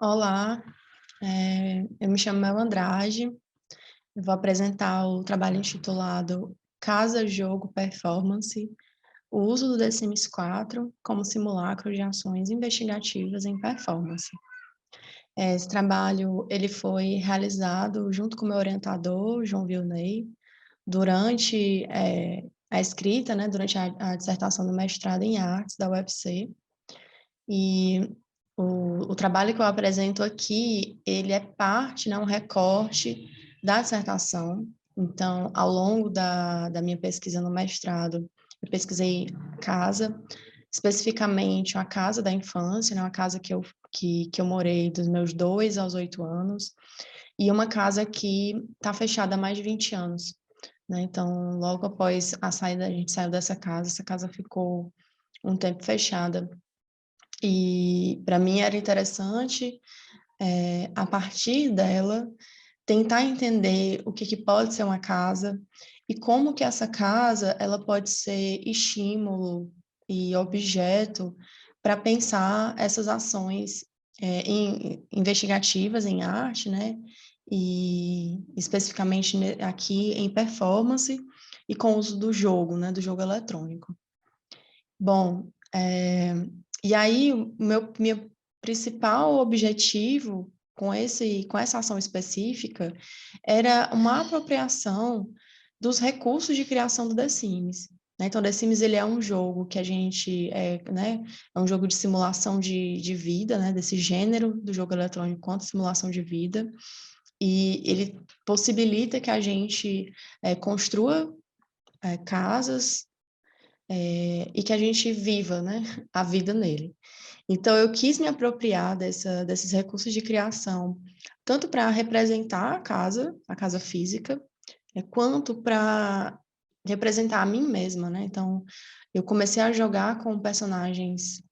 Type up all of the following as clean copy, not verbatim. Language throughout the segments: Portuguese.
Olá, eu me chamo Mel Andrade, eu vou apresentar o trabalho intitulado Casa, Jogo, Performance, o uso do The Sims 4 como simulacro de ações investigativas em performance. Esse trabalho ele foi realizado junto com o meu orientador, João Vilney, durante a escrita, né, durante a dissertação do mestrado em artes da UFC, e o trabalho que eu apresento aqui, ele é parte, né, um recorte da dissertação. Então, ao longo da minha pesquisa no mestrado, eu pesquisei casa, especificamente uma casa da infância, né, uma casa que eu morei dos meus 2 aos 8 anos, e uma casa que está fechada há mais de 20 anos. Né? Então, logo após a saída, a gente saiu dessa casa, essa casa ficou um tempo fechada. E para mim era interessante, a partir dela, tentar entender o que pode ser uma casa e como que essa casa ela pode ser estímulo e objeto para pensar essas ações investigativas em arte, né? E especificamente aqui em performance e com o uso do jogo, né? Do jogo eletrônico. Bom, e aí o meu principal objetivo com essa ação específica era uma apropriação dos recursos de criação do The Sims. Né? Então, The Sims ele é um jogo que a gente, né, é um jogo de simulação de vida, né, desse gênero do jogo eletrônico quanto simulação de vida, e ele possibilita que a gente construa casas e que a gente viva, né, a vida nele. Então, eu quis me apropriar desses recursos de criação, tanto para representar a casa física, quanto para representar a mim mesma, né? Então, eu comecei a jogar com personagens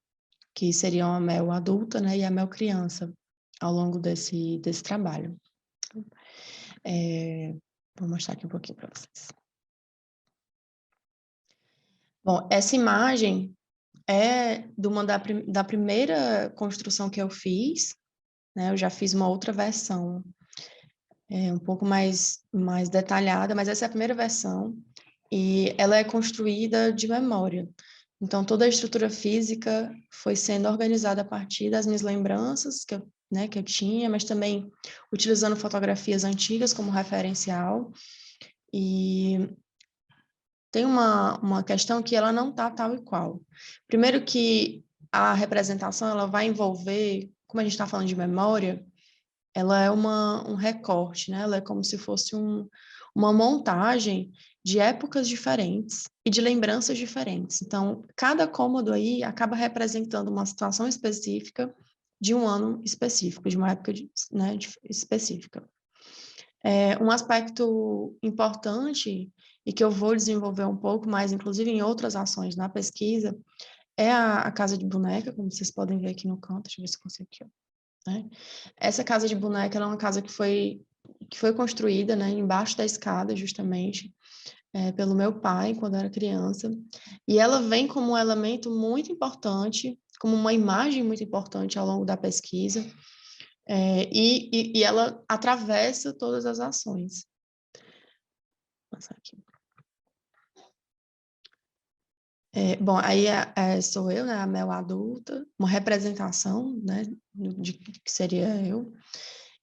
que seriam a Mel adulta, né, e a Mel criança, ao longo desse trabalho. Vou mostrar aqui um pouquinho para vocês. Bom, essa imagem é da primeira construção que eu fiz, né? Eu já fiz uma outra versão, um pouco mais detalhada, mas essa é a primeira versão, e ela é construída de memória. Então, toda a estrutura física foi sendo organizada a partir das minhas lembranças que eu tinha, mas também utilizando fotografias antigas como referencial. E tem uma questão que ela não está tal e qual. Primeiro que a representação ela vai envolver, como a gente está falando de memória, ela é um recorte, né? Ela é como se fosse uma montagem de épocas diferentes e de lembranças diferentes. Então, cada cômodo aí acaba representando uma situação específica de um ano específico, de uma época específica. Um aspecto importante e que eu vou desenvolver um pouco mais, inclusive em outras ações na pesquisa, é a casa de boneca, como vocês podem ver aqui no canto, deixa eu ver se eu consigo aqui, ó, né? Essa casa de boneca ela é uma casa que foi construída, né, embaixo da escada, justamente, pelo meu pai, quando eu era criança, e ela vem como um elemento muito importante, como uma imagem muito importante ao longo da pesquisa, e ela atravessa todas as ações. Vou passar aqui. Bom, aí sou eu, né, a Mel adulta, uma representação, né, de que seria eu.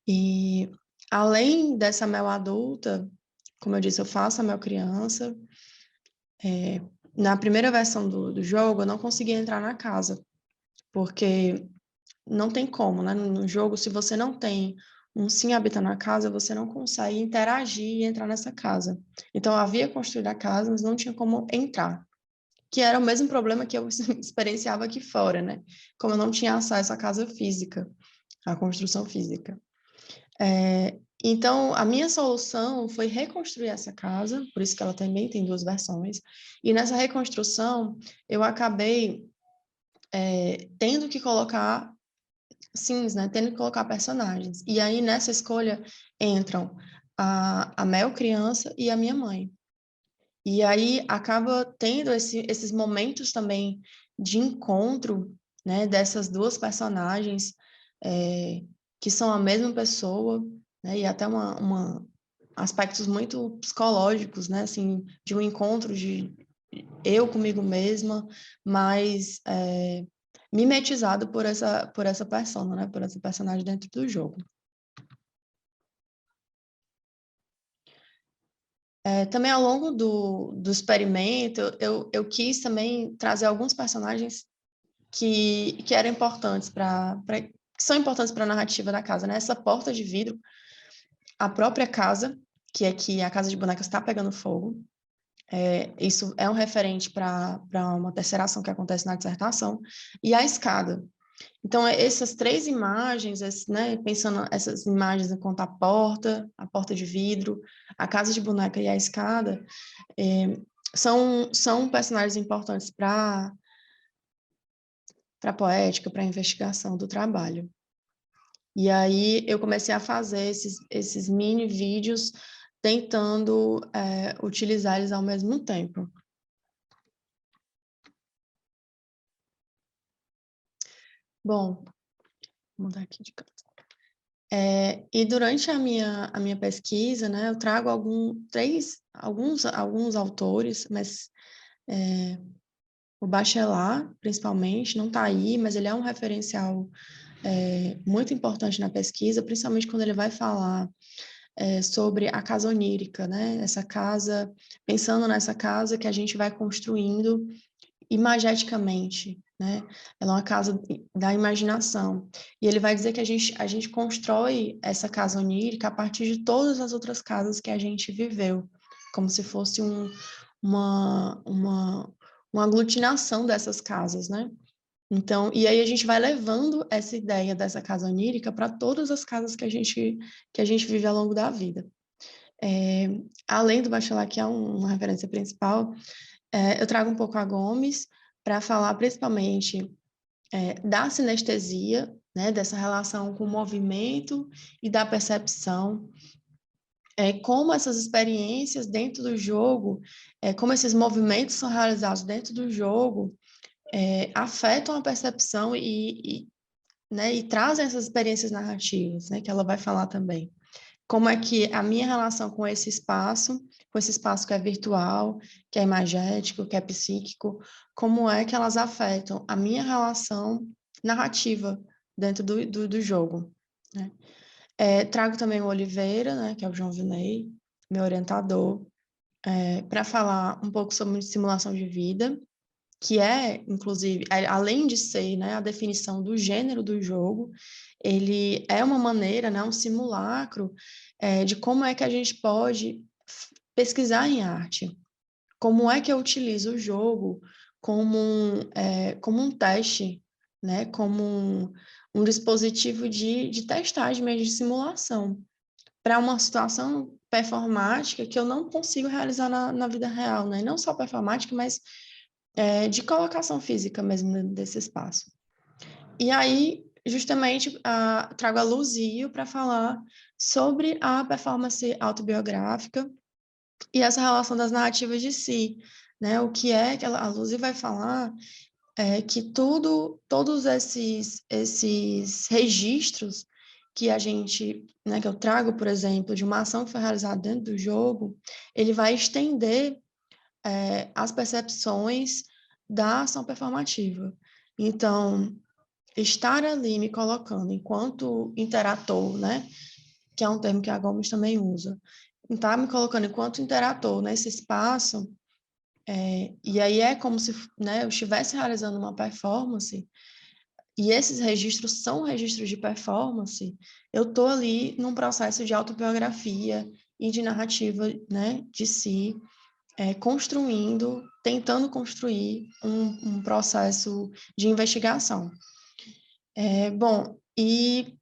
E além dessa Mel adulta, como eu disse, eu faço a Mel criança. Na primeira versão do jogo, eu não consegui entrar na casa, porque não tem como, né? No jogo, se você não tem um sim habita na casa, você não consegue interagir e entrar nessa casa. Então, eu havia construído a casa, mas não tinha como entrar. Que era o mesmo problema que eu experienciava aqui fora, né? Como eu não tinha acesso à casa física, à construção física. Então, a minha solução foi reconstruir essa casa, por isso que ela também tem duas versões, e nessa reconstrução eu acabei tendo que colocar sims, né? Tendo que colocar personagens. E aí, nessa escolha, entram a Mel criança e a minha mãe. E aí acaba tendo esses momentos também de encontro, né, dessas duas personagens que são a mesma pessoa, né? E até aspectos muito psicológicos, né? Assim, de um encontro de eu comigo mesma, mas mimetizado por essa persona, né? Por essa personagem dentro do jogo. Também ao longo do experimento, eu quis também trazer alguns personagens que eram importantes que são importantes para a narrativa da casa, né? Essa porta de vidro, a própria casa, que a casa de bonecas está pegando fogo. Isso é um referente para uma terceira ação que acontece na dissertação, e a escada. Então, essas três imagens, né, pensando essas imagens enquanto a porta de vidro, a casa de boneca e a escada, são personagens importantes para a poética, para a investigação do trabalho. E aí eu comecei a fazer esses mini vídeos tentando utilizar eles ao mesmo tempo. Bom, vou mudar aqui de canto. E durante a minha pesquisa, né, eu trago alguns autores, mas o Bachelard, principalmente, não está aí, mas ele é um referencial muito importante na pesquisa, principalmente quando ele vai falar sobre a casa onírica, né? Essa casa, pensando nessa casa que a gente vai construindo imageticamente, né? Ela é uma casa da imaginação. E ele vai dizer que a gente constrói essa casa onírica a partir de todas as outras casas que a gente viveu, como se fosse uma aglutinação dessas casas, né? Então, e aí a gente vai levando essa ideia dessa casa onírica para todas as casas que a gente vive ao longo da vida. Além do Bachelard, que é uma referência principal, eu trago um pouco a Gomes para falar principalmente da sinestesia, né, dessa relação com o movimento e da percepção, como essas experiências dentro do jogo, como esses movimentos são realizados dentro do jogo, afetam a percepção né, e trazem essas experiências narrativas, né, que ela vai falar também. Como é que a minha relação com esse espaço que é virtual, que é imagético, que é psíquico, como é que elas afetam a minha relação narrativa dentro do jogo, né? Trago também o Oliveira, né, que é o João Viney, meu orientador, para falar um pouco sobre simulação de vida, que inclusive, além de ser, né, a definição do gênero do jogo, ele é uma maneira, né, um simulacro de como é que a gente pode pesquisar em arte. Como é que eu utilizo o jogo como um teste, né, como um dispositivo de testagem, mesmo de simulação, para uma situação performática que eu não consigo realizar na vida real, né? E não só performática, mas de colocação física mesmo desse espaço. E aí, justamente, trago a Luzio para falar sobre a performance autobiográfica e essa relação das narrativas de si, né? O que é que a Luzio vai falar que todos esses registros que a gente, né, que eu trago, por exemplo, de uma ação que foi realizada dentro do jogo, ele vai estender as percepções da ação performativa. Então, estar ali me colocando enquanto interator, né, que é um termo que a Gomes também usa, estar me colocando enquanto interator nesse espaço, e aí é como se, né, eu estivesse realizando uma performance, e esses registros são registros de performance, eu estou ali num processo de autobiografia e de narrativa, né, de si, tentando construir um processo de investigação. Bom, e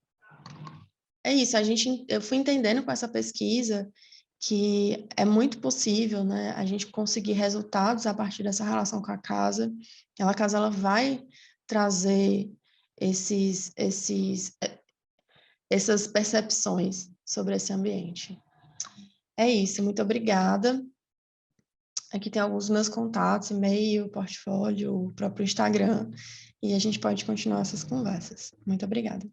é isso, eu fui entendendo com essa pesquisa que é muito possível, né, a gente conseguir resultados a partir dessa relação com a casa. A casa ela vai trazer essas percepções sobre esse ambiente. É isso, muito obrigada. Aqui tem alguns dos meus contatos, e-mail, portfólio, o próprio Instagram, e a gente pode continuar essas conversas. Muito obrigada.